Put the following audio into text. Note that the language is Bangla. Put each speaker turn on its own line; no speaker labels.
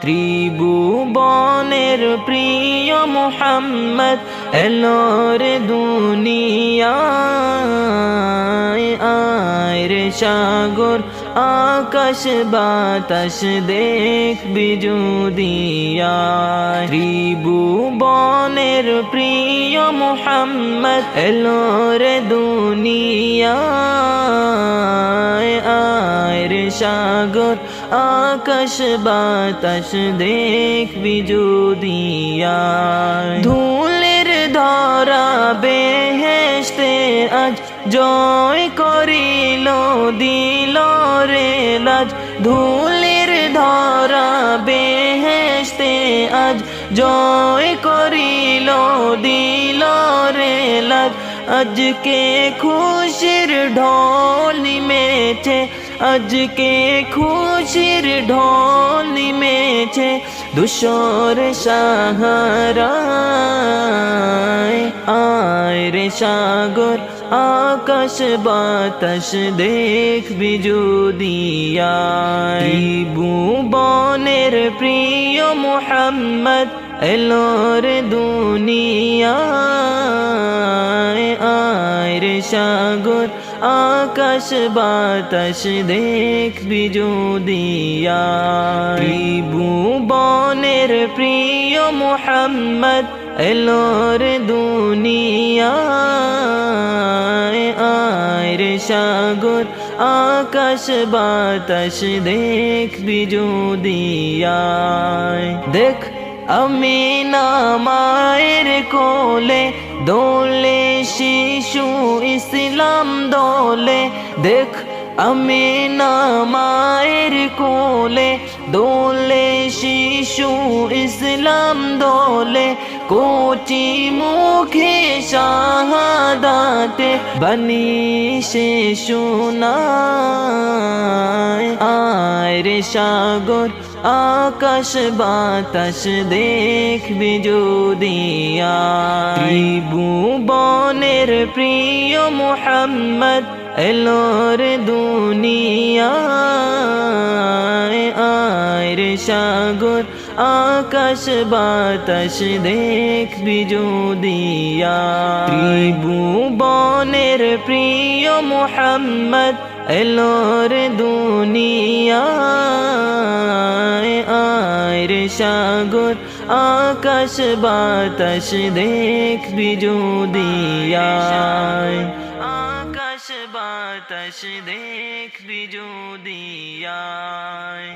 ত্রিভুবনের প্রিয় মুহাম্মদ এলোর দুনিয়ায়, আয় রে সাগর আকাশ বাতাস দেখবি যদিয়ায়। ত্রিভুবনের প্রিয় মুহাম্মদ এলোর দুনিয়ায়, আয় রে সাগর আকাশ বাতাস দেখবি যদিয়ায়। ধুলের ধরা বেহেশতে আজ জয় করিল দিল রে লাজ। ধুলের ধরা বেহেশতে আজ জয় করিল দিল রে লাজ। আজকে খুশির ঢোল নিমেছে, আজকে খুশির ঢোল নিমেছে ধূসর সাহারায়। আয় রে সাগর আকাশ বাতাস দেখবি যদিয়ায়। ত্রিভুবনের প্রিয় মুহাম্মদ এলোর দুনিয়ায়, আয় রে সাগর আকাশ বাতাস দেখবি যদিয়ায়। ত্রিভুবনের প্রিয় মুহাম্মদ এলোর দুনিয়ায়, আয় রে সাগর আকাশ বাতাস দেখবি যদিয়ায়। দেখ আমিনা মায়ের কোলে দোলে শিশু ইসলাম দোলে। দেখ আমিনা মায়ের কোলে দোলে শিশু ইসলাম দোলে। কোটি মুখে শাহাদাতে বাণী সে শোনায়। আয় রে সাগর আকাশ বাতাস দেখবি যদিয়ায়। ত্রিভুবনের প্রিয় মুহাম্মদ এলোর দুনিয়ায়, আয় রে সাগর আকাশ বাতাস দেখবি যদিয়ায়। ত্রিভুবনের প্রিয় মুহাম্মদ এলোর দুনিয়ায়, আয় রে সাগর আকাশ বাতাস দেখবি যদিয়ায়। আকাশ বাতাস দেখবি যদিয়ায়।